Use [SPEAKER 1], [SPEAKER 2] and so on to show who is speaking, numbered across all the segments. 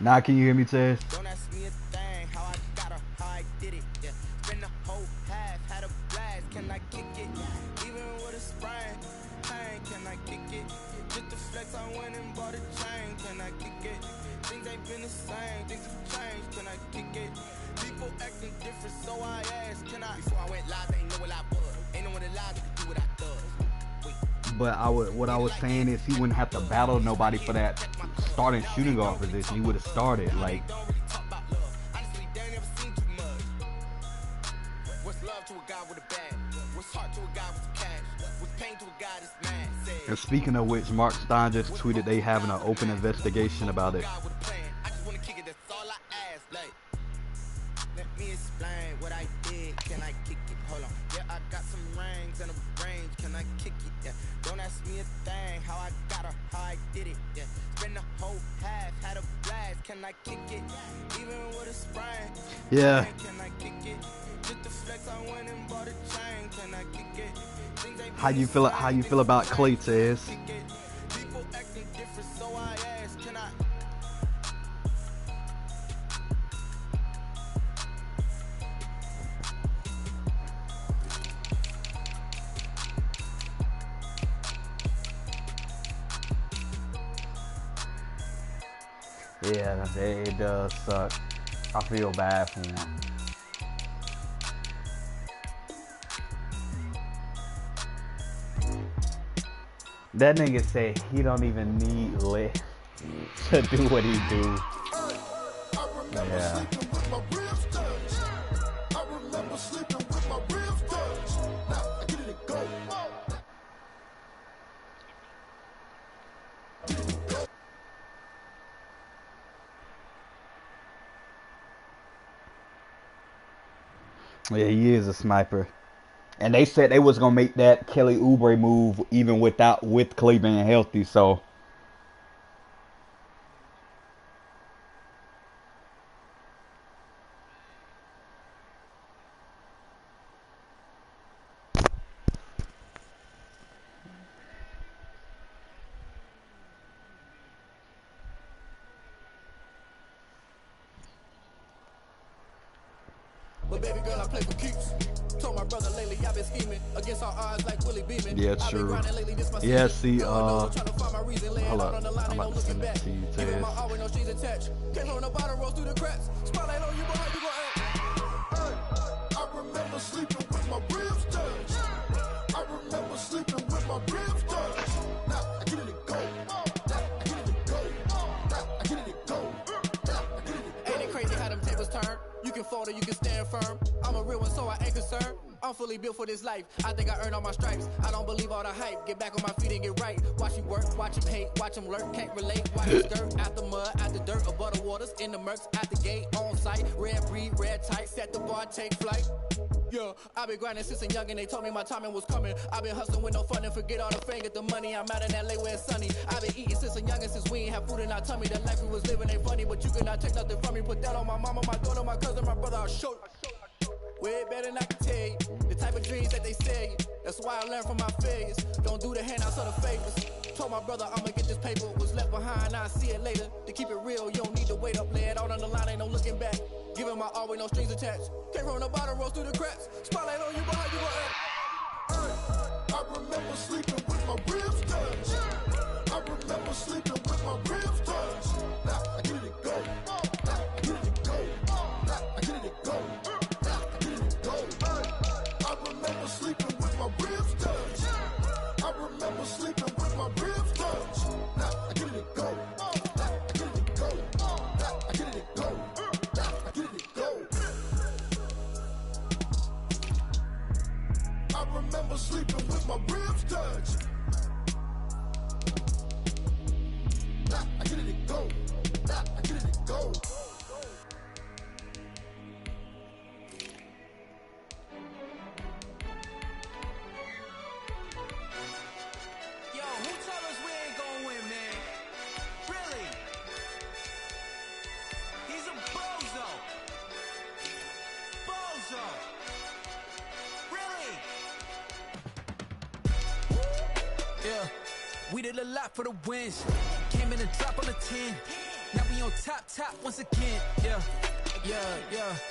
[SPEAKER 1] Now can you hear me, Tess?
[SPEAKER 2] Don't ask me a thing, how I got her, how I did it. Yeah, spend the whole half, had a blast. Can I kick it? Even with a sprain, pain, can I kick it? Just the flex, I went and bought a chain. Can I kick it? Things ain't been the same, things have changed. Can I kick it? People acting different, so I asked, can I? Before I went live, ain't know what I was. Ain't no one alive that could do what I does.
[SPEAKER 1] But what I was saying is he wouldn't have to battle nobody for that starting shooting guard position. He would have started like. And speaking of which, Mark Stein just tweeted they having an open investigation about it.
[SPEAKER 2] Let me explain what I did. Can I kick it? Hold on. Yeah, I got some rings and a range. Can I kick it? Yeah. Don't ask me a thing. How I got her, how I did it. Yeah. Spend the whole half, had a blast. Can I kick it? Even with a sprain.
[SPEAKER 1] Yeah.
[SPEAKER 2] Can I kick it? Just the flex, I went and bought a chain. Can I kick it?
[SPEAKER 1] How you feel about Clay, Tez?
[SPEAKER 2] People acting different, so I asked, can I?
[SPEAKER 1] Yeah, it does suck. I feel bad for him. That nigga said he don't even need lit to do what he do. Yeah. Yeah, he is a sniper. And they said they was gonna make that Kelly Oubre move even with Clay being healthy, so
[SPEAKER 3] But baby girl, I play for keeps. Told my brother lately I've been scheming against our odds like Willie Beeman.
[SPEAKER 1] yeah, true. Yeah, see, hold up. I'm about to send it to you, Tez.
[SPEAKER 3] Can't hold no bottom rolls through the cracks. Spotlight on you, boy, you gon' act. I remember sleeping with my ribs touched. I remember sleeping with my ribs touched. Now I get it go. Now I get it go. Now I get it go. Ain't it crazy how them tables turn? You can fold or you can stand firm. I'm a real one, so I ain't concerned. I'm fully built for this life. I think I earned all my stripes. I don't believe all the hype. Get back on my feet and get right. Watch you work, watch him hate, watch him lurk. Can't relate, watch him skirt. Out the mud, out the dirt, above the waters, in the murks, at the gate, on site. Red breed, red tight, set the bar, take flight. Yeah, I've been grinding since a young and they told me my timing was coming. I've been hustling with no fun and forget all the fame, get the money. I'm out in LA where it's sunny. I've been eating since a young and since we ain't have food in our tummy. The life we was living ain't funny, but you cannot take nothing from me. Put that on my mama, my daughter, my cousin, my brother, I'll show you. Way better than I can tell you. The type of dreams that they sell you. That's why I learned from my failures. Don't do the handouts or the favors. Told my brother I'ma get this paper. Was left behind, I'll see it later. To keep it real, you don't need to wait up. Lay it out on the line, ain't no looking back. Giving my all with no strings attached. Can't run the bottom, rolls through the cracks. Spotlight on you, boy, you gon' act. I remember sleeping with my ribs touched. I remember sleeping with my ribs touched. Now I get it go. Now I get it go. Now I get it go. I remember sleeping with my ribs touched. I remember sleeping with my ribs touched. Now I get it go. Now I get it go. Now I get it go. Now I get it go. I remember sleeping with my ribs touched. Now I get it go. Now I get it go.
[SPEAKER 4] We did a lot for the wins. Came in and dropped on the 10.
[SPEAKER 2] Now we on top once again. Yeah.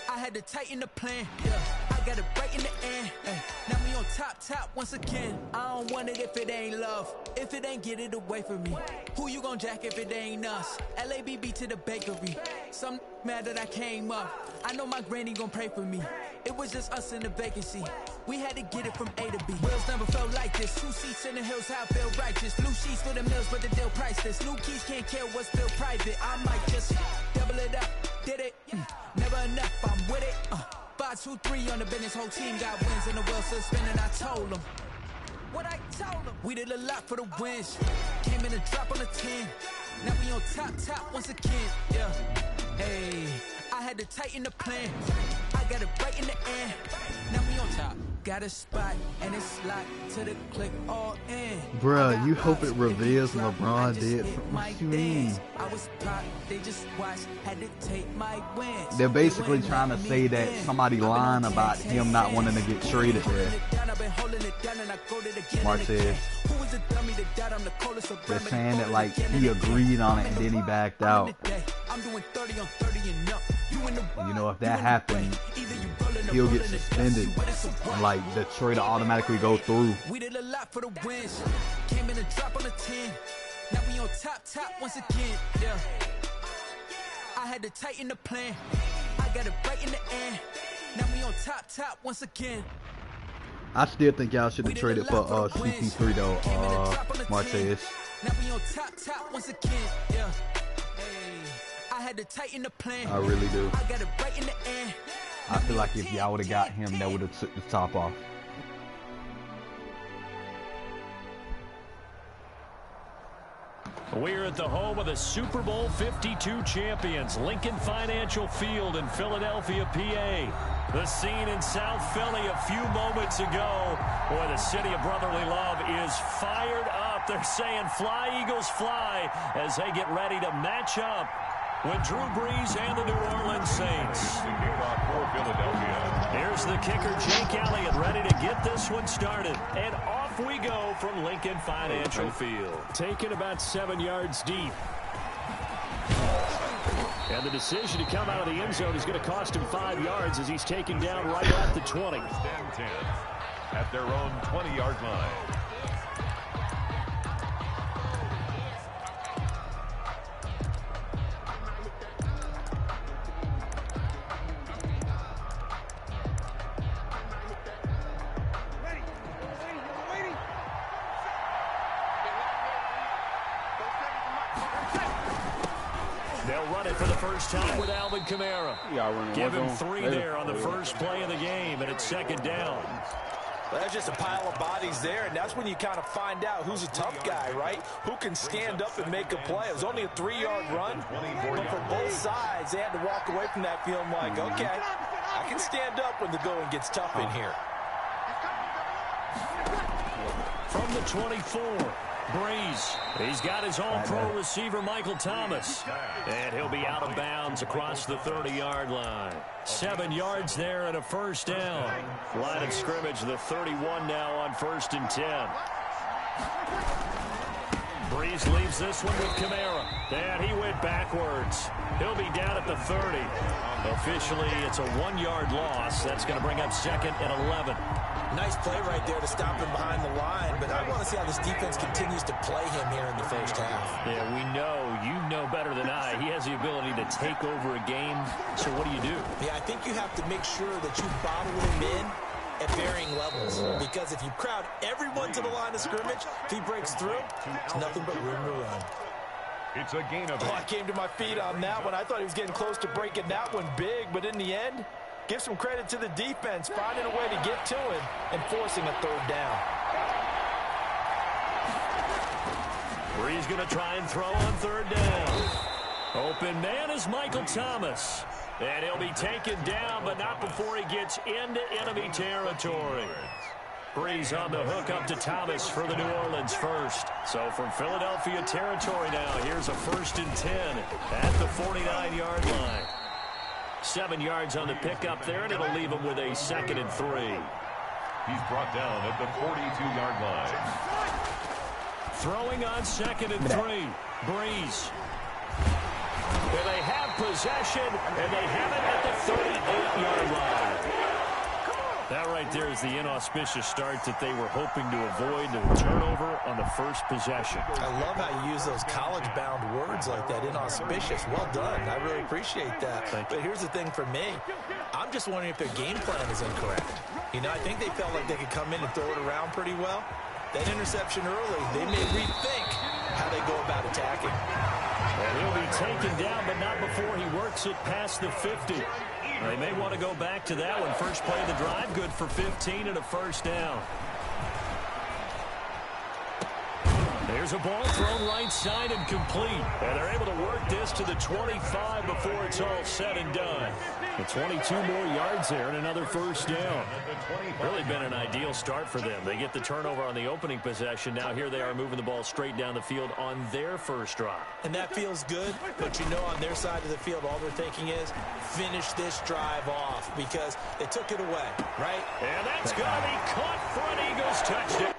[SPEAKER 2] I had to tighten the plan. Yeah. I got it right in the end. Now we on top once again. I don't want it if it ain't love. If it ain't, get it away from me. Who you gon' jack if it ain't us? LABB to the bakery. Some mad that I came up. I know my granny gon' pray for me. It was just us in the vacancy. We had to get it from A to B. Wheels never felt like this. 2 seats in the hills, how I feel righteous. Blue sheets for the mills, but the deal priceless. New keys can't care what's still private. I might just double it up. Did it? Never enough, I'm with it. 5, 2, 3 on the business. Whole team got wins and the wheel still spinning. I told them what I told them. We did a lot for the wins. Came in a drop on the 10. Now we on top once again. Yeah. Hey, I had to tighten the plan. I got it right in the end. Now we on top. Got a spot and it's locked to the click all in.
[SPEAKER 1] Bruh, you hope it reveals LeBron did. What you mean?
[SPEAKER 2] I was pop, they just watched, had to take my wins.
[SPEAKER 1] They're basically trying to say that somebody lying about him not wanting to get traded there. Mark says they're saying that like he agreed on it and then he backed out. You know, if that happened, he'll get suspended and like the trade will automatically go through.
[SPEAKER 2] We did a lot for the wins. Came in a drop on the 10. Now we on top once again. Yeah. I had to tighten the plan. I got it right in the end. Now we on top once again.
[SPEAKER 1] I still think y'all should have traded for CP3 though, Martez.
[SPEAKER 2] Now we on top once again. Yeah. I had to tighten the plan.
[SPEAKER 1] I really do.
[SPEAKER 2] I got it right in the end.
[SPEAKER 1] I feel like if y'all would have got him, that would have took the top off.
[SPEAKER 4] We're at the home of the Super Bowl 52 champions, Lincoln Financial Field in Philadelphia, PA. The scene in South Philly a few moments ago. Boy, the city of brotherly love is fired up. They're saying fly, Eagles, fly, as they get ready to match up with Drew Brees and the New Orleans Saints. Here's the kicker, Jake Elliott, ready to get this one started. And off we go from Lincoln Financial Field. Taken about 7 yards deep. And the decision to come out of the end zone is going to cost him 5 yards as he's taken down right at the 20.
[SPEAKER 5] At their own 20-yard line.
[SPEAKER 4] They'll run it for the first time with Alvin Kamara. Give him 3 there on the first play of the game, and it's second down.
[SPEAKER 6] Well, there's just a pile of bodies there, and that's when you kind of find out who's a tough guy, right? Who can stand up and make a play. It was only a 3-yard run, but for both sides, they had to walk away from that feeling like, okay, I can stand up when the going gets tough in here.
[SPEAKER 4] From the 24. Brees. He's got his all-pro receiver, Michael Thomas. And he'll be out of bounds across the 30-yard line. 7 yards there and a first down. Line of scrimmage, the 31 now on 1st and 10. Brees leaves this one with Kamara. And he went backwards. He'll be down at the 30. Officially, it's a 1-yard loss. That's going to bring up 2nd and 11.
[SPEAKER 6] Nice play right there to stop him behind the line, but I want to see how this defense continues to play him here in the first half.
[SPEAKER 4] Yeah, we know. You know better than I. He has the ability to take over a game, so what do you do?
[SPEAKER 6] Yeah, I think you have to make sure that you bottle him in at varying levels, because if you crowd everyone to the line of scrimmage, if he breaks through, it's nothing but room to run.
[SPEAKER 5] It's a gain of 8.
[SPEAKER 6] I came to my feet on that one. I thought he was getting close to breaking that one big, but in the end, give some credit to the defense, finding a way to get to him and forcing a 3rd down.
[SPEAKER 4] Brees going to try and throw on 3rd down. Open man is Michael Thomas. And he'll be taken down, but not before he gets into enemy territory. Brees on the hook up to Thomas for the New Orleans first. So from Philadelphia territory now, here's a 1st and 10 at the 49-yard line. 7 yards on the pickup there, and it'll leave him with a 2nd and 3.
[SPEAKER 5] He's brought down at the 42-yard line.
[SPEAKER 4] Throwing on 2nd and 3. Brees. And they have possession, and they have it at the 38-yard line. That right there is the inauspicious start that they were hoping to avoid, the turnover on the first possession.
[SPEAKER 6] I love how you use those college-bound words like that, inauspicious. Well done. I really appreciate that. But here's the thing for me. I'm just wondering if their game plan is incorrect. You know, I think they felt like they could come in and throw it around pretty well. That interception early, they may rethink how they go about attacking.
[SPEAKER 4] And he'll be taken down, but not before he works it past the 50. They may want to go back to that one. First play of the drive, good for 15 and a first down. There's a ball thrown right side and complete. And they're able to work this to the 25 before it's all said and done. The 22 more yards there and another first down. Really been an ideal start for them. They get the turnover on the opening possession. Now here they are moving the ball straight down the field on their first drive.
[SPEAKER 6] And that feels good, but you know on their side of the field, all they're thinking is finish this drive off because they took it away, right?
[SPEAKER 4] And that's going to be caught for an Eagles touchdown.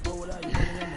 [SPEAKER 7] Without you running your mouth.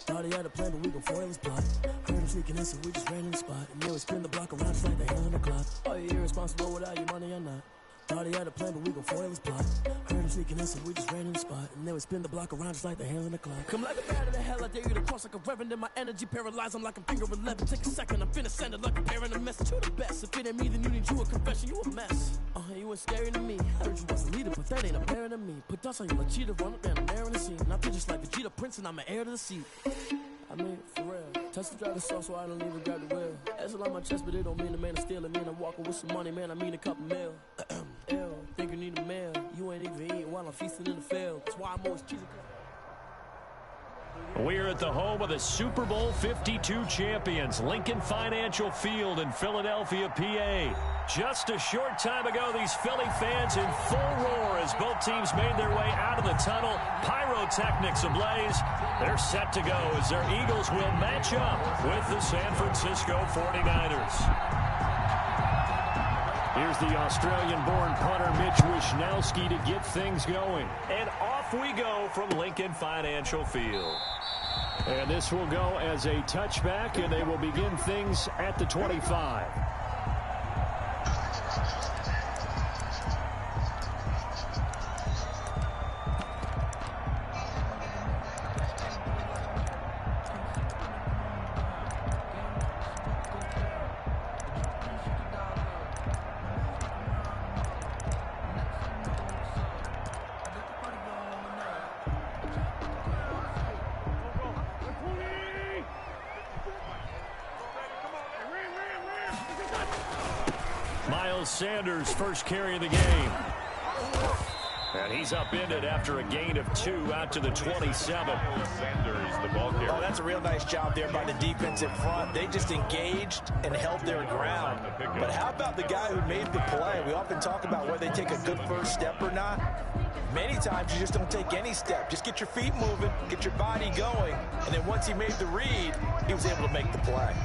[SPEAKER 7] Thought he had a plan, but we gon' foil his plot. Heard him sneaking in, so we just ran in the spot. And yeah, we spin the block around just like the hell in the clock. Are you irresponsible without your money or not? Thought he had a plan, but we gon' foil his plot. Heard him sneaking in, so we just ran in the spot. And then we spin the block around just like the hell in the clock. Come like a bat of the hell, I dare you to cross like a reverend. And my energy paralyzed, I'm like I'm finger 11. Take a second, I'm finna send it like a parent a message. You the best, if it ain't me, then you need you a confession. You a mess. You ain't scary to me. Heard you was a leader, but that ain't apparent to me. Put dust on you like cheetah, run up down the air in the scene. And I feel just like Vegeta Prince, and I'm an heir to the seat. I mean, for real. Touch the driver's sauce, so I don't even grab the wheel. That's on my chest, but it don't mean the man is stealing. Man, I'm walking with some money, man, I mean a couple mil. Ew, think you need a meal. You ain't even eating while I'm feasting in the field. That's why I'm always cheesing.
[SPEAKER 4] We're at the home of the Super Bowl 52 champions, Lincoln Financial Field in Philadelphia, PA. Just a short time ago, these Philly fans in full roar as both teams made their way out of the tunnel. Pyrotechnics ablaze. They're set to go as their Eagles will match up with the San Francisco 49ers. Here's the Australian-born punter Mitch Wishnowsky to get things going. And off we go from Lincoln Financial Field. And this will go as a touchback, and they will begin things at the 25. Sanders first carry of the game. And he's upended after a gain of 2 out to the 27.
[SPEAKER 5] Sanders, the ball carrier.
[SPEAKER 6] Oh, that's a real nice job there by the defensive front. They just engaged and held their ground. But how about the guy who made the play? We often talk about whether they take a good first step or not. Many times you just don't take any step. Just get your feet moving, get your body going. And then once he made the read, he was able to make the play.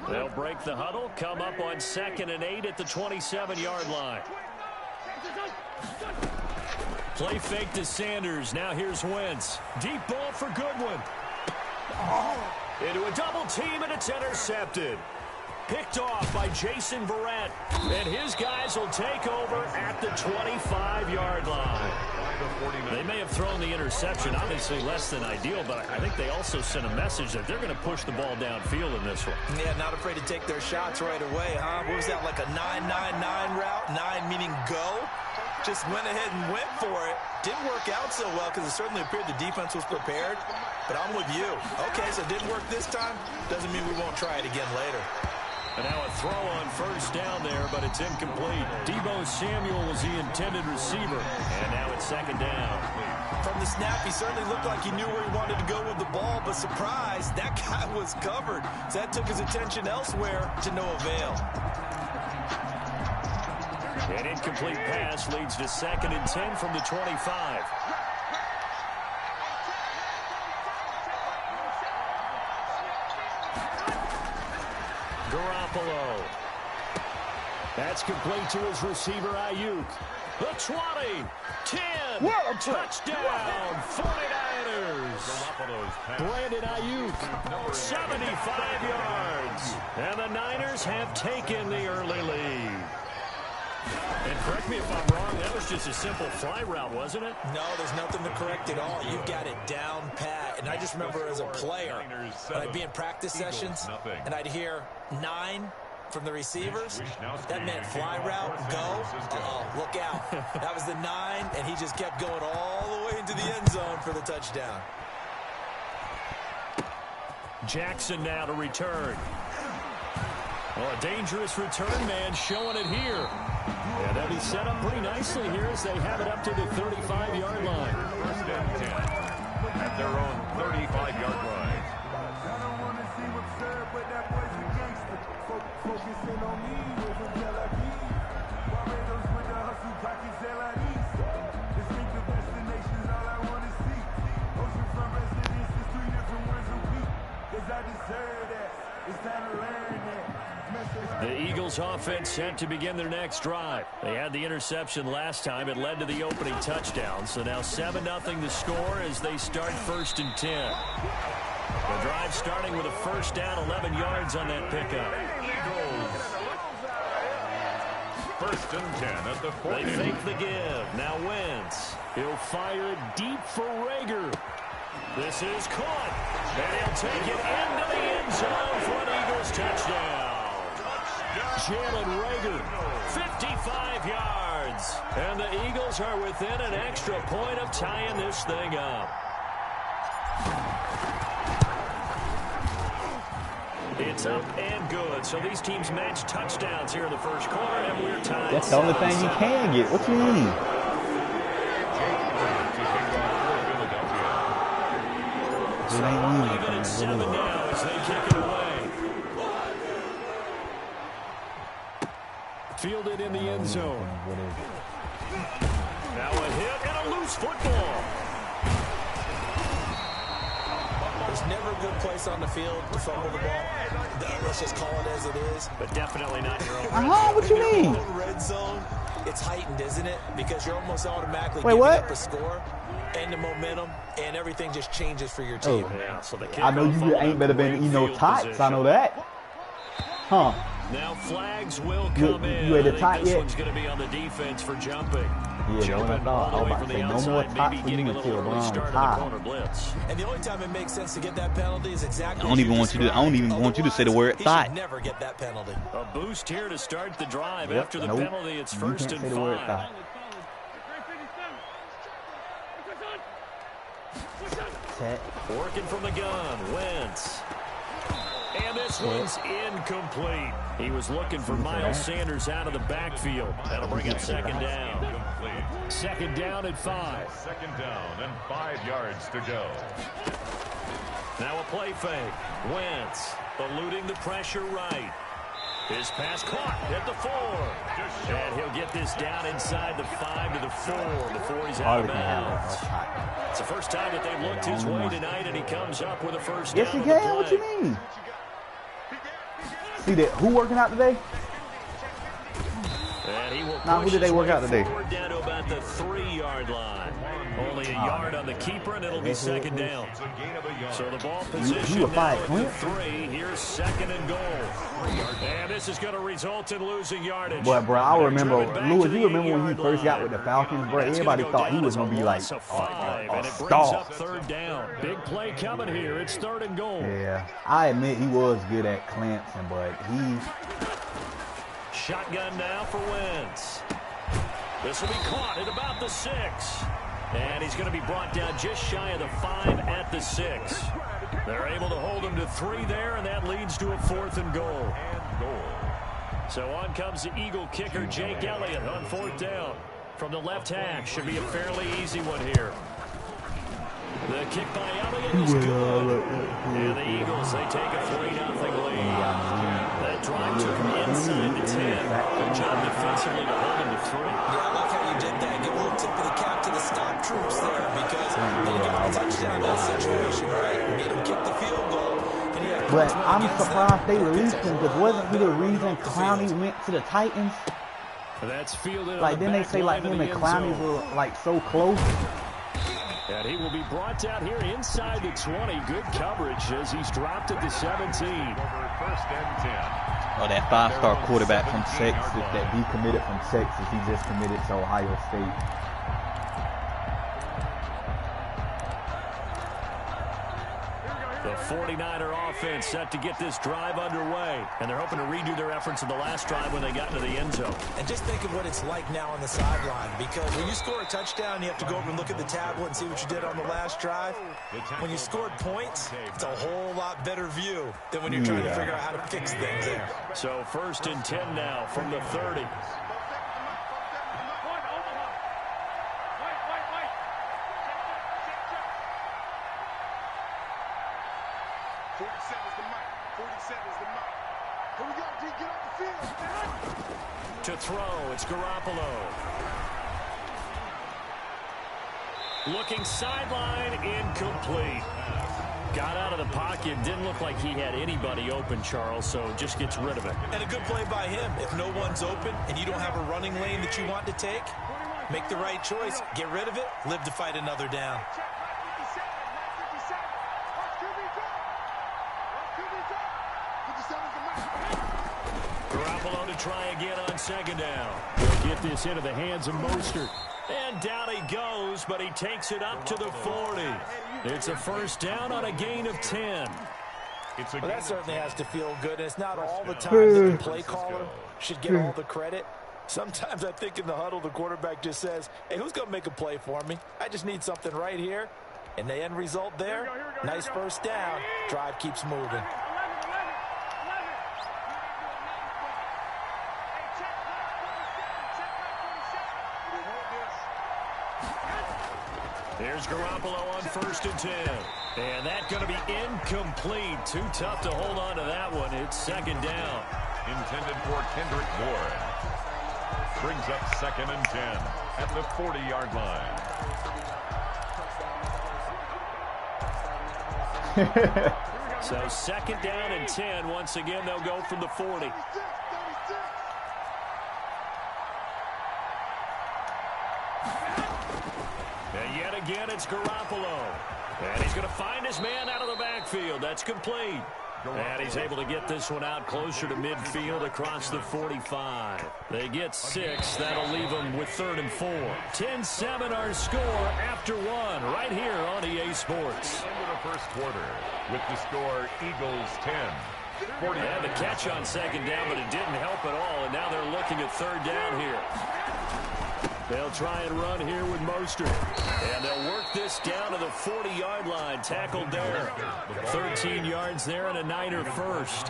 [SPEAKER 4] They'll break the huddle, come up on 2nd and 8 at the 27-yard line. Play fake to Sanders. Now here's Wentz. Deep ball for Goodwin. Into a double team, and it's intercepted. Picked off by Jason Verrett. And his guys will take over at the 25-yard line. They may have thrown the interception, obviously less than ideal, but I think they also sent a message that they're going to push the ball downfield in this one.
[SPEAKER 6] Yeah, not afraid to take their shots right away, huh? What was that, like a 9-9-9 route? 9 meaning go? Just went ahead and went for it. Didn't work out so well because it certainly appeared the defense was prepared. But I'm with you. Okay, so it didn't work this time. Doesn't mean we won't try it again later.
[SPEAKER 4] And now a throw on first down there, but it's incomplete. Deebo Samuel was the intended receiver. And now it's second down.
[SPEAKER 6] From the snap, he certainly looked like he knew where he wanted to go with the ball, but surprise, that guy was covered. So that took his attention elsewhere to no avail.
[SPEAKER 4] An incomplete pass leads to 2nd and 10 from the 25. Garoppolo. That's complete to his receiver, Ayuk. The 20, 10, touchdown, 49ers. Brandon Ayuk, 75 yards. And the Niners have taken the early lead. And correct me if I'm wrong, that was just a simple fly route, wasn't it?
[SPEAKER 6] No, there's nothing to correct at all. You've got it down pat. And I just remember as a player, when I'd be in practice sessions, and I'd hear 9 from the receivers, that meant fly route, go. Uh-oh, look out. That was the 9, and he just kept going all the way into the end zone for the touchdown.
[SPEAKER 4] Jackson now to return. Well, a dangerous return man showing it here. And they'll be set up pretty nicely here as they have it up to the 35-yard line.
[SPEAKER 5] 1st and 10 at their own 35-yard line.
[SPEAKER 3] I don't want to seem absurd, but that boy's a gangster. Focusing on me with a Tel-Aviv. Barbados with the hustle, pockets LIDs. Distinctive destinations, all I want to see. Oceanfront residences, 3 different ones a week. Cause I deserve that. It's time to learn that.
[SPEAKER 4] The Eagles offense set to begin their next drive. They had the interception last time. It led to the opening touchdown. So now 7-0 the score as they start 1st and 10. The drive starting with a first down, 11 yards on that pickup.
[SPEAKER 5] Eagles. 1st and 10 at the 40.
[SPEAKER 4] They fake the give. Now Wentz. He'll fire it deep for Rager. This is caught. And he'll take it into the end zone for an Eagles touchdown. Jalen Rager, 55 yards. And the Eagles are within an extra point of tying this thing up. It's up and good. So these teams match touchdowns here in the first quarter, and we're tied.
[SPEAKER 1] That's the only thing you can get. What you mean? It ain't
[SPEAKER 4] Even at 7 now as they kick it away. Fielded in the end zone. Now a hit and a loose football.
[SPEAKER 6] There's never a good place on the field to fumble the ball. Let's just call it as it is.
[SPEAKER 4] But definitely not your own.
[SPEAKER 1] What you mean?
[SPEAKER 6] Red zone, it's heightened, isn't it? Because you're almost automatically
[SPEAKER 1] Wait,
[SPEAKER 6] giving
[SPEAKER 1] what?
[SPEAKER 6] up a score and the momentum, and everything just changes for your team.
[SPEAKER 4] Yeah, so the
[SPEAKER 1] I know you ain't better than tights. I know that. Huh?
[SPEAKER 4] Now flags will come in.
[SPEAKER 1] You at the
[SPEAKER 4] I think
[SPEAKER 1] tight
[SPEAKER 4] this
[SPEAKER 1] yet?
[SPEAKER 4] one's going to be on the defense for jumping.
[SPEAKER 1] Yeah,
[SPEAKER 4] Jumping
[SPEAKER 1] I thought.
[SPEAKER 4] all
[SPEAKER 1] I
[SPEAKER 4] the way
[SPEAKER 1] was
[SPEAKER 4] from
[SPEAKER 1] about to
[SPEAKER 4] the
[SPEAKER 1] say, no more
[SPEAKER 4] outside,
[SPEAKER 1] tights
[SPEAKER 4] maybe
[SPEAKER 1] for
[SPEAKER 4] getting
[SPEAKER 1] you
[SPEAKER 4] a
[SPEAKER 1] until
[SPEAKER 4] little early
[SPEAKER 1] Brown
[SPEAKER 4] start in the
[SPEAKER 1] tie.
[SPEAKER 4] corner blitz.
[SPEAKER 6] And the only time it makes sense to get that penalty is exactly.
[SPEAKER 1] I don't even want you to. I don't even want you to say the word
[SPEAKER 6] He
[SPEAKER 1] thigh.
[SPEAKER 6] should never get that penalty.
[SPEAKER 4] A boost here to start the drive.
[SPEAKER 1] Yep,
[SPEAKER 4] After the
[SPEAKER 1] nope.
[SPEAKER 4] penalty, it's
[SPEAKER 1] You
[SPEAKER 4] 1st
[SPEAKER 1] can't
[SPEAKER 4] and
[SPEAKER 1] say the word
[SPEAKER 4] 5.
[SPEAKER 1] thigh. Set.
[SPEAKER 4] Working from the gun, Wentz. And this one's incomplete. He was looking for Miles Sanders out of the backfield. That'll bring up 2nd down.
[SPEAKER 5] Complete.
[SPEAKER 4] 2nd down at 5.
[SPEAKER 5] 2nd down and 5 yards to go.
[SPEAKER 4] Now a play fake. Wentz eluding the pressure right. His pass caught at the 4. And he'll get this down inside the 5 to the 4 before he's out of bounds. It's the first time that they've looked his way tonight, and he comes up with a first down.
[SPEAKER 1] Yes, he
[SPEAKER 4] on the
[SPEAKER 1] can. What you
[SPEAKER 4] play.
[SPEAKER 1] mean? See that? Who working out today?
[SPEAKER 4] And he will
[SPEAKER 1] Now, who
[SPEAKER 4] push
[SPEAKER 1] did they
[SPEAKER 4] his
[SPEAKER 1] work
[SPEAKER 4] way
[SPEAKER 1] out today?
[SPEAKER 4] forward down to about the 3-yard line. Only a yard on the keeper, and it'll be 2nd down.
[SPEAKER 5] It's a gain of a yard.
[SPEAKER 4] So the ball
[SPEAKER 1] You
[SPEAKER 4] position
[SPEAKER 1] were
[SPEAKER 4] now
[SPEAKER 1] five,
[SPEAKER 4] at
[SPEAKER 1] weren't
[SPEAKER 4] the 3. Here's 2nd and goal. And this is going to result in losing yardage.
[SPEAKER 1] Boy, bro, I
[SPEAKER 4] They're
[SPEAKER 1] remember,
[SPEAKER 4] driven back to
[SPEAKER 1] Louis,
[SPEAKER 4] the
[SPEAKER 1] you remember when he
[SPEAKER 4] 8-yard
[SPEAKER 1] first got
[SPEAKER 4] line.
[SPEAKER 1] with the Falcons, bro?
[SPEAKER 4] That's
[SPEAKER 1] Everybody
[SPEAKER 4] gonna go
[SPEAKER 1] thought he
[SPEAKER 4] down
[SPEAKER 1] was
[SPEAKER 4] as
[SPEAKER 1] going to be
[SPEAKER 4] a
[SPEAKER 1] like
[SPEAKER 4] loss of
[SPEAKER 1] a
[SPEAKER 4] 5, and it brings
[SPEAKER 1] star.
[SPEAKER 4] up 3rd down. Big play coming here. It's 3rd and goal.
[SPEAKER 1] Yeah, I admit he was good at Clemson, but he...
[SPEAKER 4] Shotgun now for Wentz. This will be caught at about the 6. And he's going to be brought down just shy of the 5 at the 6. They're able to hold him to 3 there, and that leads to a 4th and goal.
[SPEAKER 5] And goal.
[SPEAKER 4] So on comes the Eagle kicker, Jake Elliott, on 4th down. From the left hash, should be a fairly easy one here. The kick by Elliott is good. And the Eagles, they take a 3-0 lead. That drive took them inside the 10. Good job defensively to hold them to 3.
[SPEAKER 6] Yeah, I like how you did that. Give a little tip of the cap to the stop troops there because they got a touchdown in that situation, right? Made them kick the field goal.
[SPEAKER 1] But I'm surprised they released him because wasn't he the reason Clowney went to the Titans?
[SPEAKER 4] That's fielded.
[SPEAKER 1] Like, then they say like him and Clowney were like so close.
[SPEAKER 4] And he will be brought down here inside the 20. Good coverage as he's dropped at the 17.
[SPEAKER 5] First and 10.
[SPEAKER 1] Oh, that 5-star quarterback from Texas that decommitted from Texas, he just committed to Ohio State.
[SPEAKER 4] The 49er offense set to get this drive underway. And they're hoping to redo their efforts in the last drive when they got into the end zone.
[SPEAKER 6] And just think of what it's like now on the sideline. Because when you score a touchdown, you have to go over and look at the tablet and see what you did on the last drive. When you scored points, it's a whole lot better view than when you're trying to figure out how to fix things there.
[SPEAKER 4] So 1st and 10 now from the 30. To throw, it's Garoppolo. Looking sideline, incomplete. Got out of the pocket, didn't look like he had anybody open, Charles, so just gets rid of it.
[SPEAKER 6] And a good play by him. If no one's open and you don't have a running lane that you want to take, make the right choice, get rid of it, live to fight another down.
[SPEAKER 4] Garoppolo to try again on 2nd down. He'll get this into the hands of Mostert. And down he goes, but he takes it up to the 40. It's a 1st down on a gain of 10.
[SPEAKER 6] Well, that certainly has to feel good. And it's not all the time that the play caller should get all the credit. Sometimes I think in the huddle, the quarterback just says, hey, who's going to make a play for me? I just need something right here. And the end result there, nice 1st down. Drive keeps moving.
[SPEAKER 4] Here's Garoppolo on 1st and 10. And that's going to be incomplete. Too tough to hold on to that one. It's 2nd down.
[SPEAKER 5] Intended for Kendrick Bourne. Brings up 2nd and 10 at the 40-yard line.
[SPEAKER 4] So 2nd down and 10. Once again, they'll go from the 40. And yet again, it's Garoppolo. And he's going to find his man out of the backfield. That's complete. And he's able to get this one out closer to midfield across the 45. They get 6. That'll leave them with 3rd and 4. 10-7 our score after 1 right here on EA Sports.
[SPEAKER 5] Into the first quarter with the score Eagles 10.
[SPEAKER 4] They had the catch on 2nd down, but it didn't help at all. And now they're looking at 3rd down here. They'll try and run here with Mostert. And they'll work this down to the 40-yard line. Tackled there. 13 yards there and a Niner first.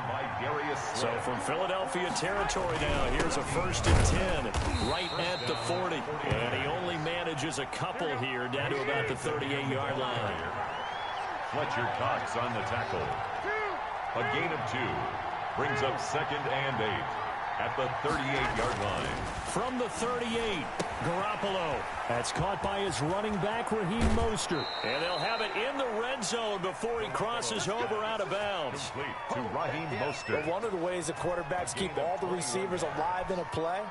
[SPEAKER 4] So from Philadelphia territory now, here's a 1st and 10 right at the 40. And he only manages a couple here down to about the 38-yard line.
[SPEAKER 5] Fletcher Cox on the tackle. A gain of 2. Brings up 2nd and 8 at the 38-yard line.
[SPEAKER 4] From the 38, Garoppolo. That's caught by his running back, Raheem Mostert. And they'll have it in the red zone before he crosses over out of bounds.
[SPEAKER 5] Complete to Raheem Mostert.
[SPEAKER 6] But one of the ways the quarterbacks keep all the receivers alive in a play,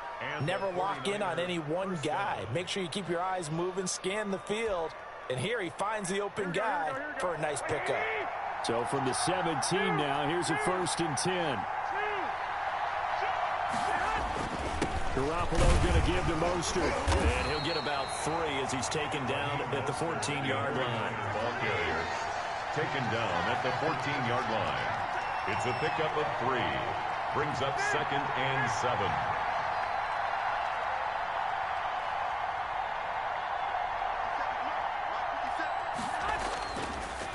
[SPEAKER 6] never lock in on any one guy. Make sure you keep your eyes moving, scan the field. And here he finds the open guy for a nice pickup.
[SPEAKER 4] So from the 17 now, here's a 1st and 10. Garoppolo going to give to Mostert. And he'll get about 3 as he's taken down at the 14-yard line.
[SPEAKER 5] Ball carrier taken down at the 14-yard line. It's a pickup of 3. Brings up 2nd and 7.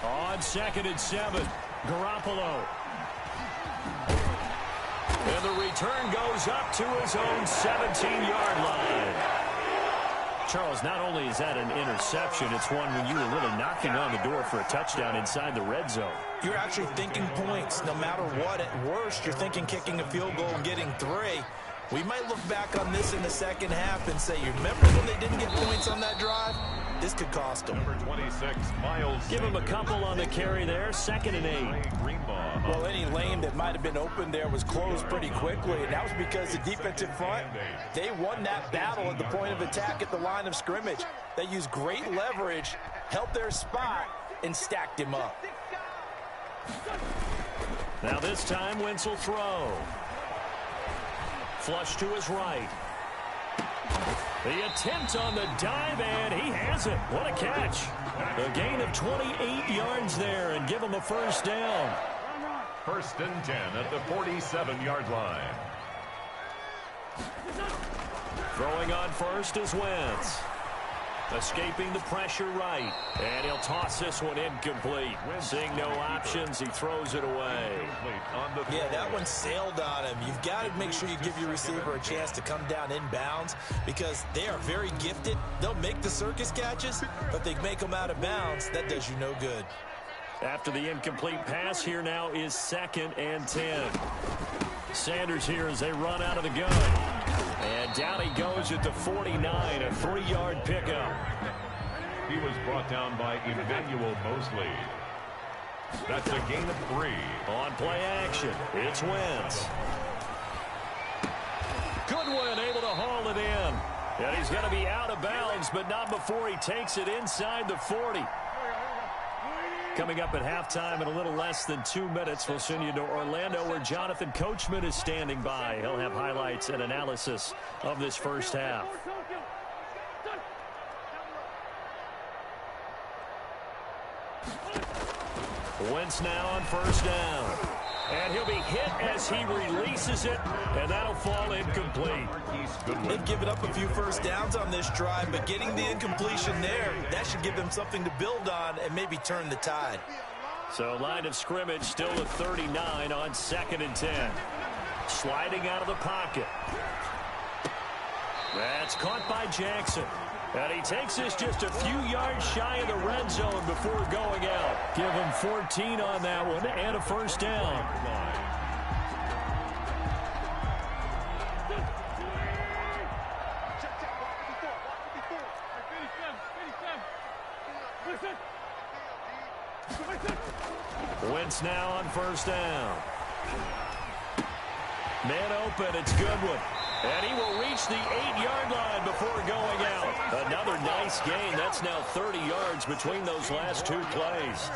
[SPEAKER 4] On 2nd and 7, Garoppolo. And the return goes up to his own 17-yard line. Charles, not only is that an interception, it's one when you were really knocking on the door for a touchdown inside the red zone.
[SPEAKER 6] You're actually thinking points. No matter what, at worst, you're thinking kicking a field goal and getting 3. We might look back on this in the second half and say, you remember when they didn't get points on that drive? This could cost them.
[SPEAKER 5] Number 26, Miles.
[SPEAKER 4] Give him a couple on the carry there. 2nd and 8.
[SPEAKER 6] Well, any lane that might have been open there was closed pretty quickly, and that was because the defensive front, they won that battle at the point of attack at the line of scrimmage. They used great leverage, held their spot, and stacked him up.
[SPEAKER 4] Now this time, Wentz will throw. Flush to his right. The attempt on the dive, and he has it. What a catch. A gain of 28 yards there, and give him a first down.
[SPEAKER 5] 1st and 10 at the 47-yard line.
[SPEAKER 4] Throwing on first is Wentz. Escaping the pressure right. And he'll toss this one incomplete. Seeing no options, he throws it away.
[SPEAKER 6] Yeah, that one sailed on him. You've got to make sure you give your receiver a chance to come down inbounds because they are very gifted. They'll make the circus catches, but they make them out of bounds. That does you no good.
[SPEAKER 4] After the incomplete pass, here now is 2nd and 10. Sanders here as they run out of the gun. And down he goes at the 49, a 3-yard pickup.
[SPEAKER 5] He was brought down by Emmanuel Mosley. That's a gain of 3.
[SPEAKER 4] On play action, it's Wentz. Goodwin able to haul it in. And he's going to be out of bounds, but not before he takes it inside the 40. Coming up at halftime in a little less than 2 minutes, we'll send you to Orlando where Jonathan Coachman is standing by. He'll have highlights and analysis of this first half. Wentz now on first down. And he'll be hit as he releases it, and that'll fall incomplete.
[SPEAKER 6] They've given up a few first downs on this drive, but getting the incompletion there, that should give them something to build on and maybe turn the tide.
[SPEAKER 4] So line of scrimmage still at 39 on 2nd and 10. Sliding out of the pocket. That's caught by Jackson. And he takes this just a few yards shy of the red zone before going out. Give him 14 on that one and a first down. Wentz now on first down. Man open, it's Goodwin. And he will reach the 8-yard line before going out. Another nice gain. That's now 30 yards between those last 2 plays.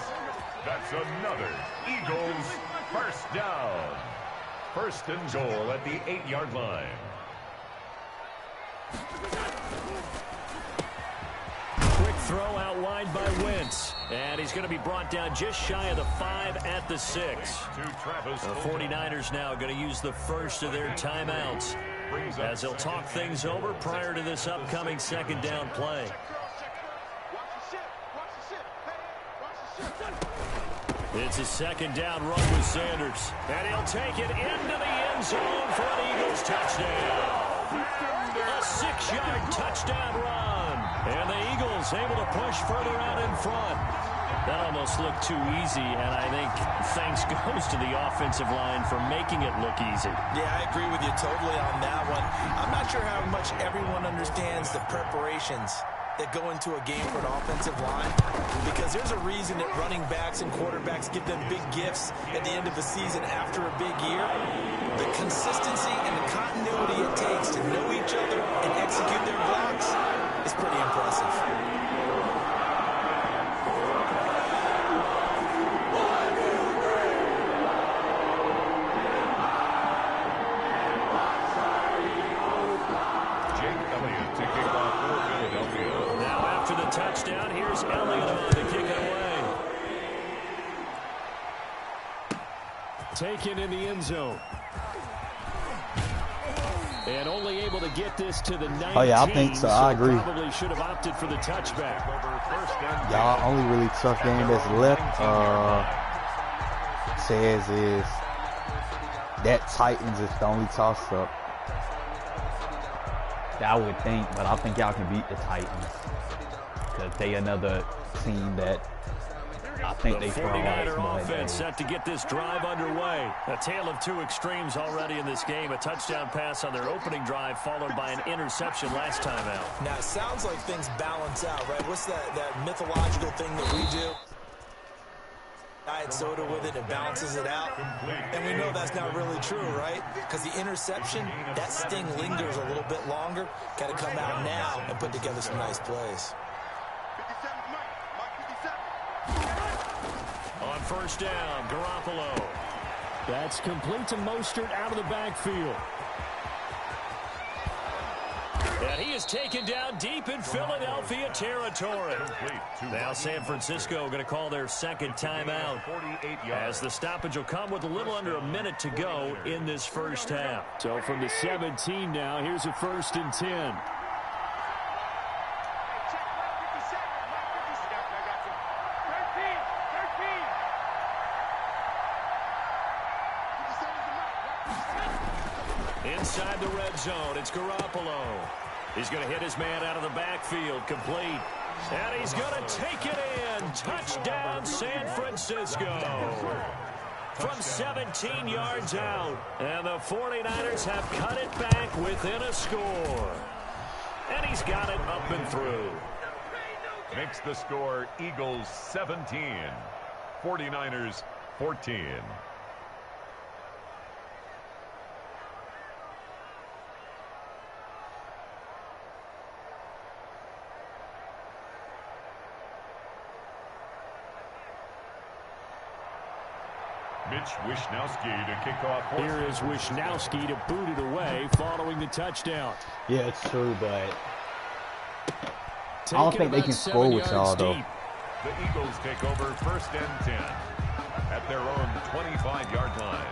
[SPEAKER 5] That's another Eagles first down. 1st and goal at the 8-yard line.
[SPEAKER 4] Quick throw out wide by Wentz. And he's going to be brought down just shy of the 5 at the 6. The 49ers now going to use the first of their timeouts as they'll talk things over prior to this upcoming 2nd down play. It's a 2nd down run with Sanders. And he'll take it into the end zone for an Eagles touchdown. A 6-yard touchdown run. And the Eagles able to push further out in front. That almost looked too easy, and I think thanks goes to the offensive line for making it look easy.
[SPEAKER 6] Yeah, I agree with you totally on that one. I'm not sure how much everyone understands the preparations that go into a game for an offensive line, because there's a reason that running backs and quarterbacks give them big gifts at the end of the season after a big year. The consistency and the continuity it takes to know each other and execute their blocks is pretty impressive.
[SPEAKER 4] Touchdown. Here's Elliott on to kick it away. Taken in the end zone. And only able to get this to the 19.
[SPEAKER 1] Oh, yeah, I think so. I agree.
[SPEAKER 4] Probably should have opted for the touchback.
[SPEAKER 1] Y'all, only really tough game that's left says is that Titans is the only toss-up. I would think, but I think y'all can beat the Titans. Because they another team that I think
[SPEAKER 4] the
[SPEAKER 1] they
[SPEAKER 4] 49er offense set to get this drive underway. A tale of two extremes already in this game. A touchdown pass on their opening drive followed by an interception last time out.
[SPEAKER 6] Now, it sounds like things balance out, right? What's that mythological thing that we do? Diet soda with it, it balances it out. And we know that's not really true, right? Because the interception, that sting lingers a little bit longer. Got to come out now and put together some nice plays.
[SPEAKER 4] On first down, Garoppolo. That's complete to Mostert out of the backfield. And he is taken down deep in Philadelphia territory. Now San Francisco going to call their second timeout as the stoppage will come with a little under a minute to go in this first half. So from the 17 now, here's a 1st and 10. Inside the red zone, it's Garoppolo. He's going to hit his man out of the backfield, complete. And he's going to take it in. Touchdown, San Francisco. From 17 yards out. And the 49ers have cut it back within a score. And he's got it up and through.
[SPEAKER 5] Makes the score Eagles 17, 49ers 14. Mitch Wishnowsky to kick off.
[SPEAKER 4] Here is Wishnowsky to boot it away following the touchdown.
[SPEAKER 1] Yeah, it's true, but I don't think they can score with y'all, though.
[SPEAKER 5] The Eagles take over 1st and 10 at their own 25-yard line.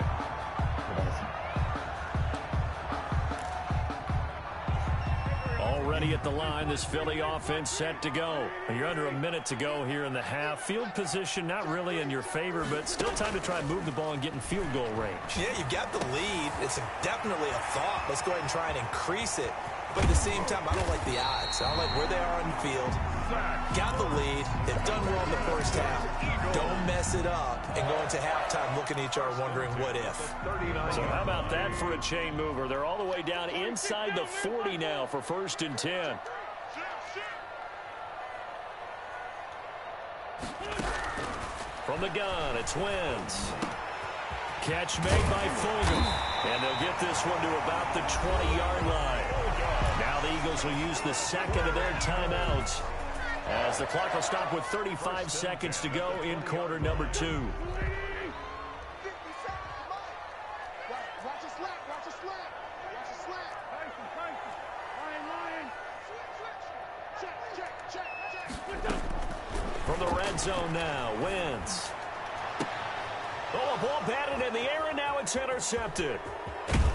[SPEAKER 4] Already at the line, this Philly offense set to go. You're under a minute to go here in the half. Field position not really in your favor, but still time to try and move the ball and get in field goal range.
[SPEAKER 6] Yeah, you've got the lead. It's definitely a thought. Let's go ahead and try and increase it. But at the same time, I don't like the odds. I don't like where they are on the field. Got the lead. They've done well in the first half. Don't mess it up and go into halftime looking at each other wondering what if.
[SPEAKER 4] So how about that for a chain mover? They're all the way down inside the 40 now for 1st and 10. From the gun, it's Wentz. Catch made by Fulgham. And they'll get this one to about the 20-yard line. Now the Eagles will use the second of their timeouts as the clock will stop with 35 seconds to go in quarter number 2. From the red zone now, Wentz. Oh, a ball batted in the air, and now it's intercepted.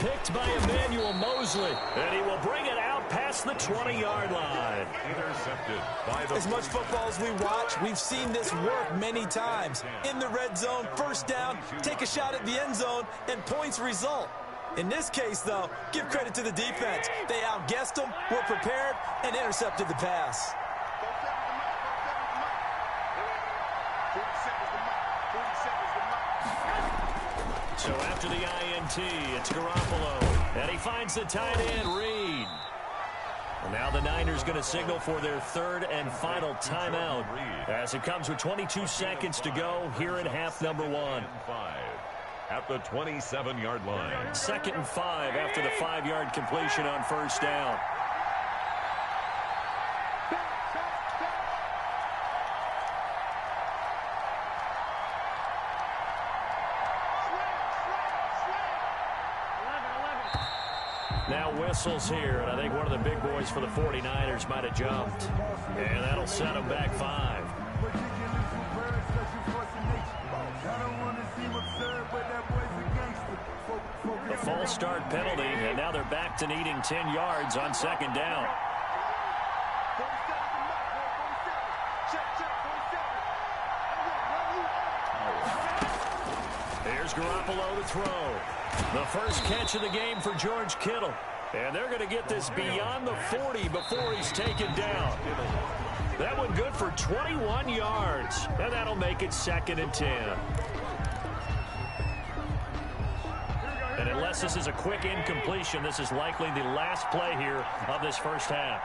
[SPEAKER 4] Picked by Emmanuel Mosley, and he will bring it out past the 20-yard line.
[SPEAKER 5] Intercepted by the...
[SPEAKER 6] As much football as we watch, we've seen this work many times. In the red zone, first down, take a shot at the end zone, and points result. In this case, though, give credit to the defense. They outguessed them, were prepared, and intercepted the pass.
[SPEAKER 4] So after the INT, it's Garoppolo. And he finds the tight end, Reed. And now the Niners going to signal for their 3rd and final timeout as it comes with 22 seconds to go here in half number 1.
[SPEAKER 5] At the 27-yard line.
[SPEAKER 4] 2nd and 5 after the 5-yard completion on first down. Now whistles here, and I think one of the big boys for the 49ers might have jumped. And that'll set them back 5. The false start penalty, and now they're back to needing 10 yards on 2nd down. Here's Garoppolo to throw. The first catch of the game for George Kittle. And they're going to get this beyond the 40 before he's taken down. That one good for 21 yards. And that'll make it 2nd and 10. And unless this is a quick incompletion, this is likely the last play here of this first half.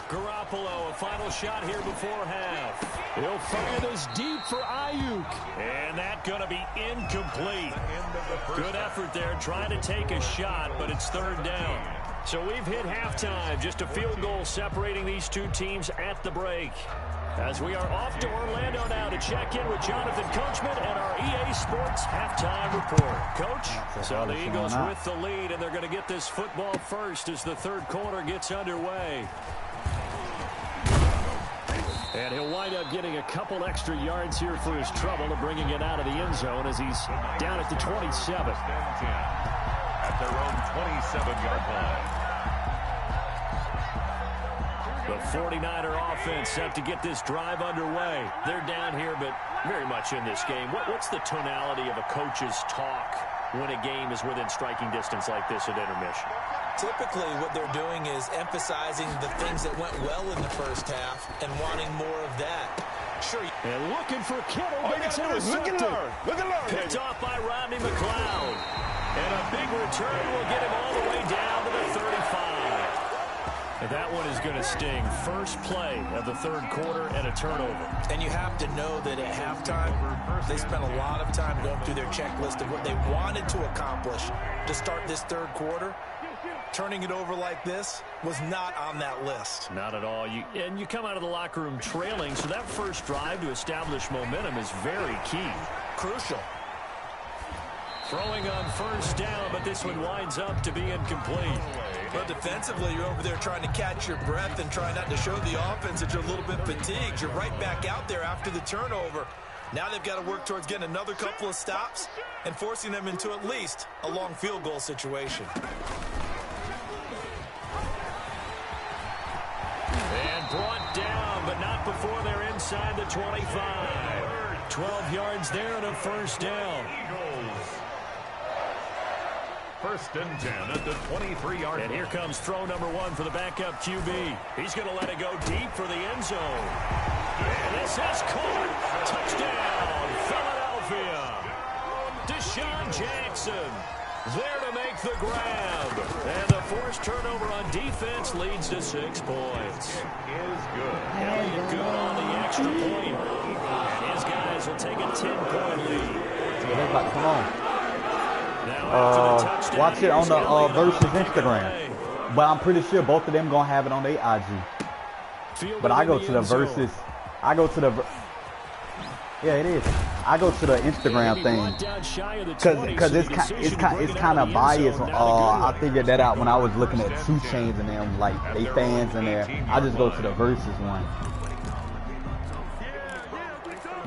[SPEAKER 4] Garoppolo, a final shot here before half. He'll fire this deep for Ayuk. And that's going to be incomplete. Good effort there trying to take a shot, but it's 3rd down. So we've hit halftime. Just a field goal separating these two teams at the break. As we are off to Orlando now to check in with Jonathan Coachman and our EA Sports halftime report. Coach, so the Eagles with the lead, and they're going to get this football first as the 3rd quarter gets underway. And he'll wind up getting a couple extra yards here for his trouble and bringing it out of the end zone as he's down at the 27.
[SPEAKER 5] At their own 27-yard line.
[SPEAKER 4] The 49er offense set to get this drive underway. They're down here, but very much in this game. What's the tonality of a coach's talk when a game is within striking distance like this at intermission?
[SPEAKER 6] Typically, what they're doing is emphasizing the things that went well in the first half and wanting more of that. Sure.
[SPEAKER 4] And looking for Kittle, but it's intercepted.
[SPEAKER 3] Look at Lurd.
[SPEAKER 4] Picked off by Rodney McLeod. And a big return will get him all the way down to the 35. And that one is going to sting. First play of the 3rd quarter and a turnover.
[SPEAKER 6] And you have to know that at halftime, they spent a lot of time going through their checklist of what they wanted to accomplish to start this 3rd quarter. Turning it over like this was not on that list.
[SPEAKER 4] Not at all. And you come out of the locker room trailing, so that first drive to establish momentum is very key.
[SPEAKER 6] Crucial.
[SPEAKER 4] Throwing on 1st down, but this one winds up to be incomplete.
[SPEAKER 6] But defensively, you're over there trying to catch your breath and try not to show the offense that you're a little bit fatigued. You're right back out there after the turnover. Now they've got to work towards getting another couple of stops and forcing them into at least a long field goal situation.
[SPEAKER 4] And brought down, but not before they're inside the 25. 12 yards there and a 1st down.
[SPEAKER 5] First and 10 at the 23-yard line.
[SPEAKER 4] And here comes throw number 1 for the backup QB. He's going to let it go deep for the end zone. And this is caught. Touchdown, Philadelphia. Deshaun Jackson there to make the grab. And the forced turnover on defense leads to 6 points.
[SPEAKER 5] Is good.
[SPEAKER 4] Elliott good on the extra point. And his guys will take a 10-point lead.
[SPEAKER 1] Come on. Watch it on the Versus Instagram. But I'm pretty sure both of them gonna have it on their IG. But I go to the Versus. I go to the. Yeah, it is. I go to the Instagram thing because it's kind of biased. I figured that out when I was looking at 2 Chainz and them, like they fans in there. I just go to the Versus one.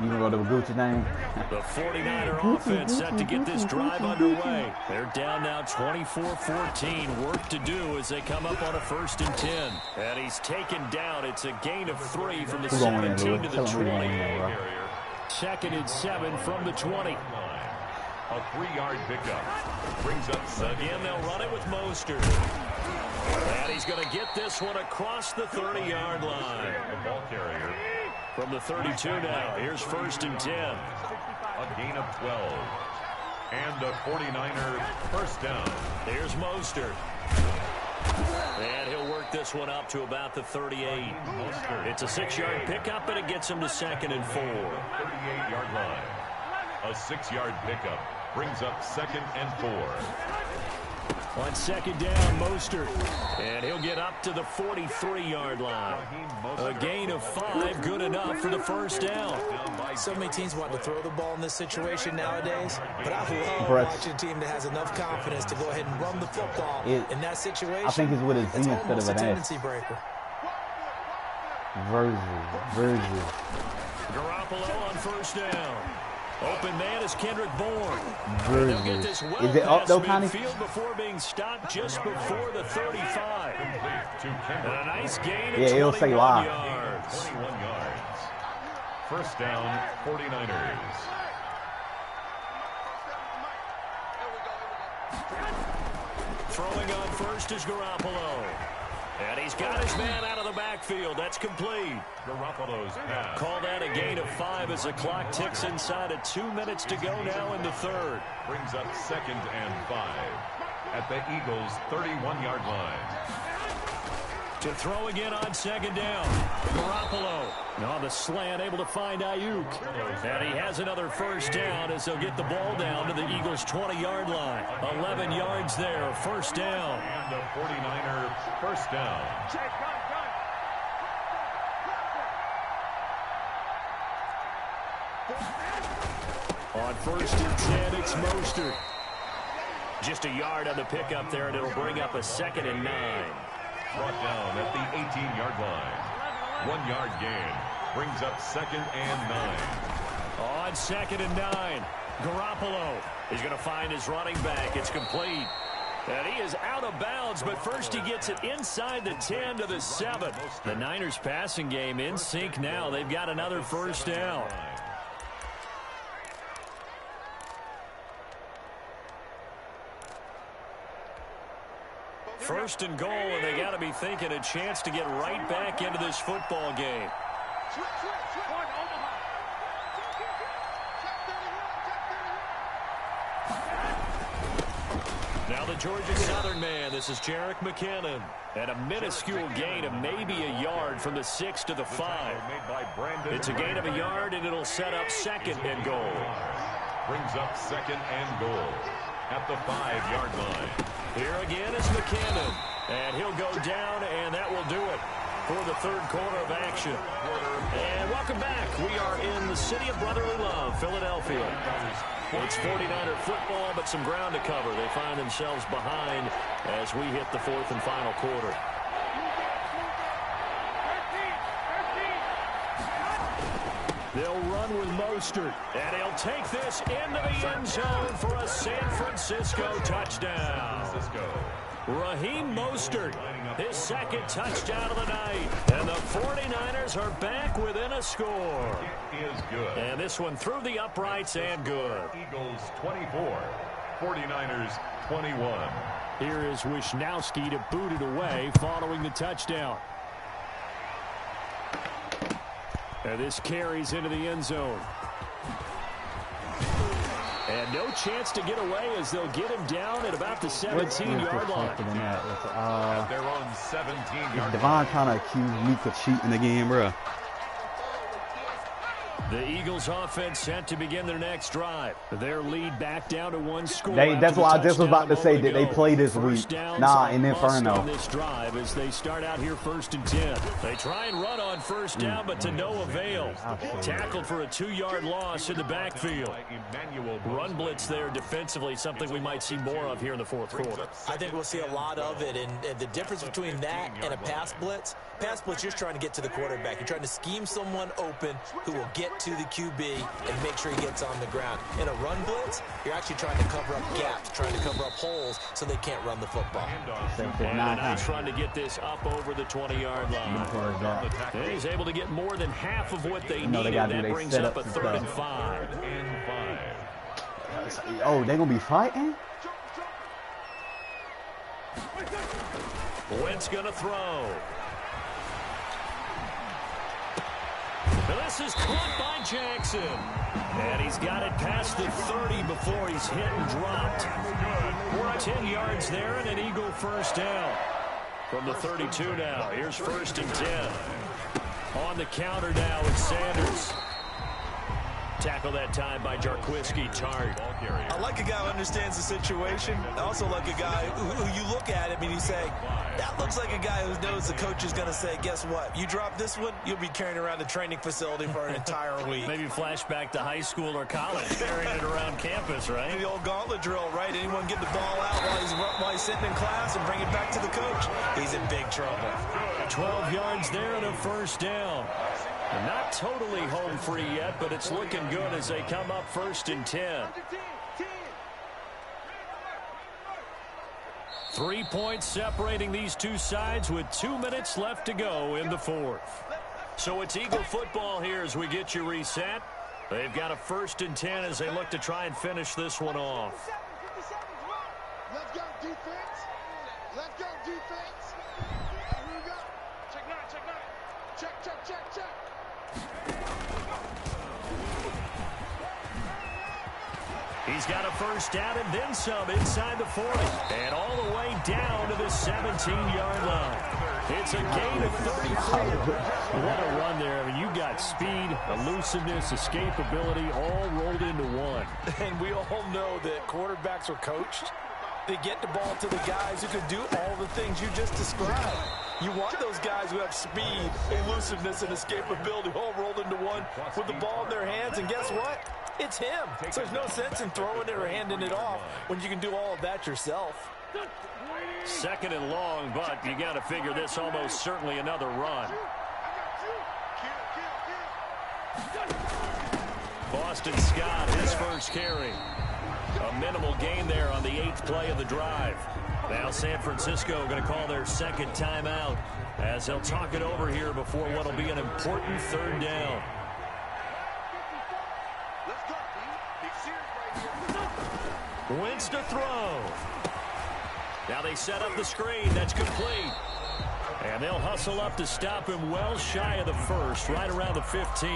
[SPEAKER 1] You can go to the Gucci name.
[SPEAKER 4] The 49er offense set to get this drive underway. They're down now 24-14. Work to do as they come up on a 1st and 10. And he's taken down. It's a gain of 3 from the 17 to the 20. 2nd and 7 from the 20.
[SPEAKER 5] A 3-yard pickup. Brings up 7.
[SPEAKER 4] Again, they'll run it with Mostert. And he's going to get this one across the 30-yard line.
[SPEAKER 5] The ball carrier.
[SPEAKER 4] From the 32 now, here's 1st and 10.
[SPEAKER 5] A gain of 12. And a 49er 1st down.
[SPEAKER 4] Here's Mostert. And he'll work this one up to about the 38. It's a 6-yard pickup, and it gets him to 2nd and 4.
[SPEAKER 5] 38-yard line. A 6-yard pickup brings up 2nd and 4.
[SPEAKER 4] On second down, Mostert. And he'll get up to the 43-yard line. A gain of 5, good enough for the first down.
[SPEAKER 6] So many teams want to throw the ball in this situation nowadays, but I love watching a team that has enough confidence to go ahead and run the football in that situation.
[SPEAKER 1] I think it's with a Z instead of an S.
[SPEAKER 6] Tendency breaker.
[SPEAKER 1] Virgil.
[SPEAKER 4] Garoppolo on first down. Open man is Kendrick Bourne.
[SPEAKER 1] Virgil.
[SPEAKER 4] Get this well
[SPEAKER 1] Is it up though, Connie?
[SPEAKER 4] Field before being stopped just before the 35. And a nice gain of 21
[SPEAKER 1] say live.
[SPEAKER 4] yards.
[SPEAKER 5] 21 yards. First down, 49ers.
[SPEAKER 4] Throwing on first is Garoppolo. And he's got his man out of the backfield. That's complete.
[SPEAKER 5] Garoppolo's pass.
[SPEAKER 4] Call that a gain of 5 as the clock ticks inside of 2 minutes to go now in the third.
[SPEAKER 5] Brings up second and 5 at the Eagles' 31-yard line.
[SPEAKER 4] To throw again on second down. Garoppolo on the slant, able to find Ayuk. And he has another first down as they'll get the ball down to the Eagles' 20-yard line. 11 yards there, first down.
[SPEAKER 5] And a 49er first down.
[SPEAKER 4] On first and 10, it's Mostert. Just a yard on the pickup there, and it'll bring up a second and 9.
[SPEAKER 5] Brought down at the 18-yard line. 1 yard gain. Brings up second and 9.
[SPEAKER 4] On second and 9, Garoppolo is going to find his running back. It's complete. And he is out of bounds, but first he gets it inside the 10 to the 7. The Niners passing game in sync now. They've got another first down. First and goal, and they got to be thinking a chance to get right back into this football game. Now the Georgia Southern man, this is Jerick McKinnon. And a minuscule gain of maybe a yard from the 6 to the 5. It's a gain of a yard, and it'll set up second and goal.
[SPEAKER 5] Brings up second and goal at the 5-yard line.
[SPEAKER 4] Here again is McKinnon, and he'll go down, and that will do it for the third quarter of action. And welcome back. We are in the city of brotherly love, Philadelphia. It's 49er football, but some ground to cover. They find themselves behind as we hit the fourth and final quarter. They'll run with Mostert, and he'll take this into the end zone for a San Francisco touchdown. Raheem Mostert, his second touchdown of the night. And the 49ers are back within a score.
[SPEAKER 5] It is good.
[SPEAKER 4] And this one through the uprights and good.
[SPEAKER 5] Eagles 24, 49ers 21.
[SPEAKER 4] Here is Wisnowski to boot it away following the touchdown. And this carries into the end zone. And no chance to get away as they'll get him down at about the 17-yard line.
[SPEAKER 5] They're on 17-yard
[SPEAKER 1] Devon kind of accused Meek of cheating the game, bro.
[SPEAKER 4] The Eagles offense set to begin their next drive. Their lead back down to 1 score.
[SPEAKER 1] That's why I just was about to say that they play this week. Nah, in Inferno.
[SPEAKER 4] On this drive as they start out here first and 10. They try and run on first down, but to no avail. Tackled for a 2-yard loss in the backfield. Run blitz there defensively, something we might see more of here in the fourth quarter.
[SPEAKER 6] I think we'll see a lot of it, and the difference between that and a pass blitz, you're just trying to get to the quarterback. You're trying to scheme someone open who will get to the QB and make sure he gets on the ground. In a run blitz, you're actually trying to cover up gaps, trying to cover up holes so they can't run the football.
[SPEAKER 4] And now trying to get this up over the 20-yard line. And he's able to get more than half of what they needed. That brings up a 3rd and 5.
[SPEAKER 1] Oh, they're going to be fighting?
[SPEAKER 4] Wentz going to throw. This is caught by Jackson. And he's got it past the 30 before he's hit and dropped. 10 yards there and an Eagle first down. From the 32 now. Here's 1st and 10. On the counter now, it's Sanders. Tackle that time by Jarquiski Tart.
[SPEAKER 6] I like a guy who understands the situation. I also like a guy who you look at him and you say, that looks like a guy who knows the coach is going to say, guess what? You drop this one, you'll be carrying around the training facility for an entire week.
[SPEAKER 4] Maybe flashback to high school or college, carrying it around campus, right?
[SPEAKER 6] The old gauntlet drill, right? Anyone get the ball out while he's sitting in class and bring it back to the coach? He's in big trouble.
[SPEAKER 4] 12 yards there and a first down. Not totally home free yet, but it's looking good as they come up 1st and 10. 3 points separating these two sides with 2 minutes left to go in the 4th. So it's Eagle football here as we get you reset. They've got a 1st and 10 as they look to try and finish this one off.
[SPEAKER 3] Let's go, defense. Let's go, defense. Here we go. Check 9, check 9. Check, check, check, check.
[SPEAKER 4] He's got a first down and then some inside the 40. And all the way down to the 17-yard line. It's a gain of 34. What a run there. I mean, you got speed, elusiveness, escapability all rolled into one.
[SPEAKER 6] And we all know that quarterbacks are coached. They get the ball to the guys who can do all the things you just described. You want those guys who have speed, elusiveness, and escapability all rolled into one with the ball in their hands. And guess what? It's him. So there's no sense in throwing it or handing it off when you can do all of that yourself.
[SPEAKER 4] 2nd and long, but you got to figure this almost certainly another run. Boston Scott, his first carry. A minimal gain there on the 8th play of the drive. Now San Francisco going to call their 2nd timeout as they'll talk it over here before what will be an important 3rd down. Wentz to throw. Now they set up the screen. That's complete. And they'll hustle up to stop him well shy of the 1st, right around the 15.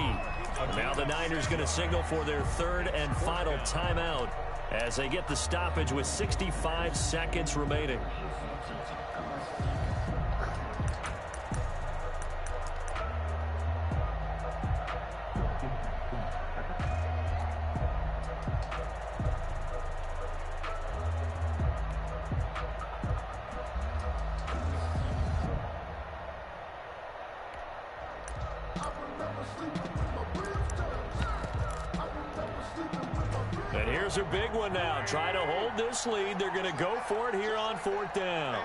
[SPEAKER 4] Now the Niners going to signal for their 3rd and final timeout as they get the stoppage with 65 seconds remaining. And here's a big one now. Trying to hold this lead. They're going to go for it here on 4th down.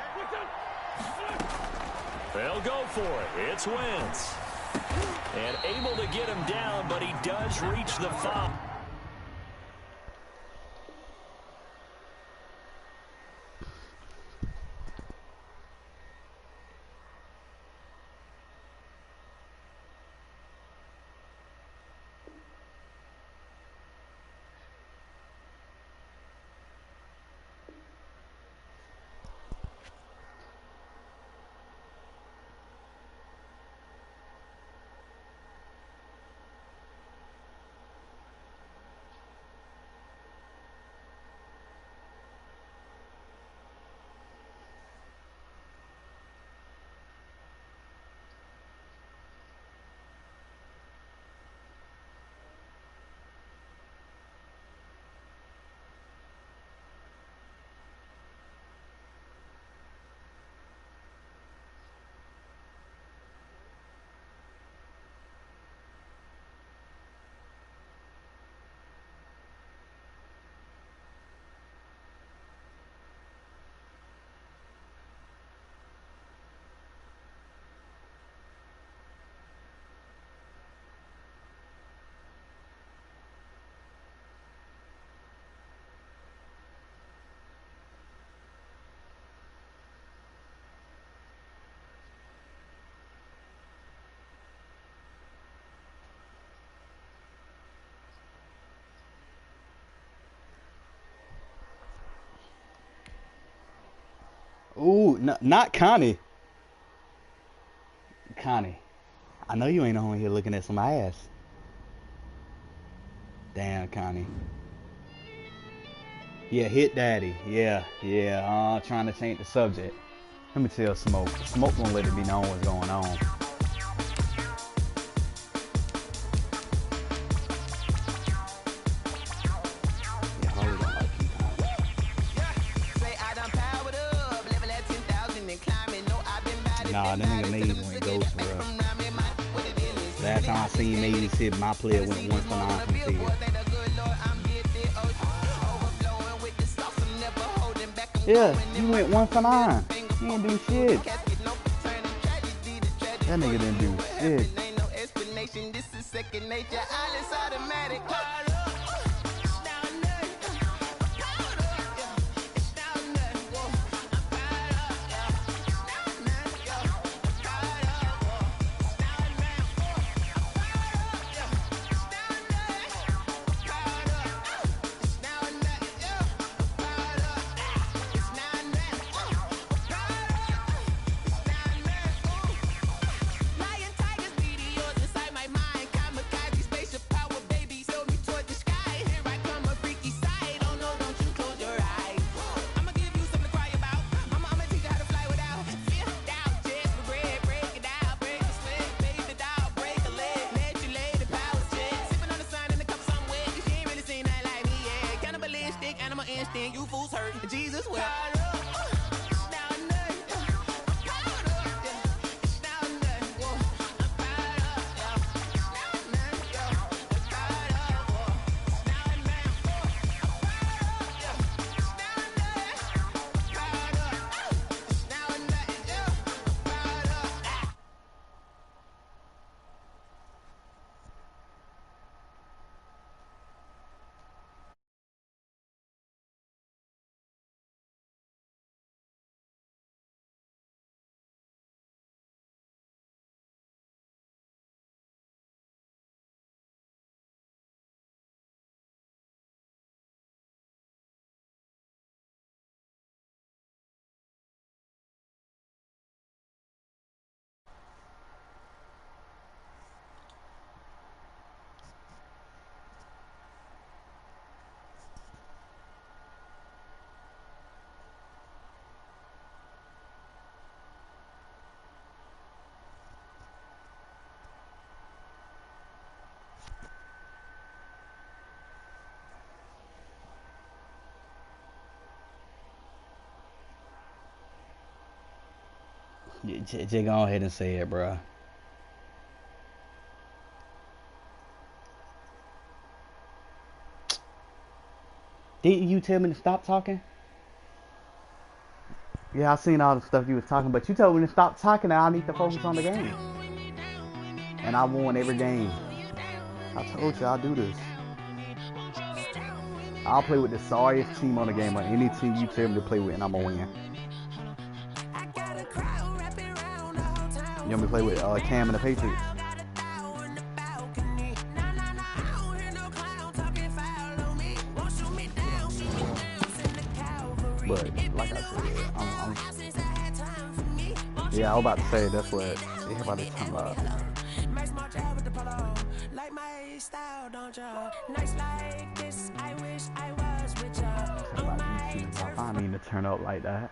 [SPEAKER 4] They'll go for it. It's Wentz. And able to get him down, but he does reach the foul.
[SPEAKER 1] Ooh, not Connie. Connie, I know you ain't on here looking at some ass. Damn, Connie. Yeah, hit daddy. Yeah. Trying to change the subject. Let me tell Smoke. Smoke won't let it be known what's going on. Nah, that nigga Maze went ghost for us. Last time I seen Maze hit, my player went 1 for 9 from 10. Yeah, he went 1 for 9. He didn't do shit. That nigga didn't do shit.
[SPEAKER 2] You fools hurt. Jesus will.
[SPEAKER 1] Just go ahead and say it, bro. Didn't you tell me to stop talking? Yeah, I seen all the stuff you was talking, but you told me to stop talking and I need to focus on the game. And I won every game. I told you I'll do this. I'll play with the sorriest team on the game or any team you tell me to play with and I'm gonna win. You want me to play with Cam and the Patriots? But like I said, yeah, I was about to say that's what everybody's talking about. I find me to turn up like that.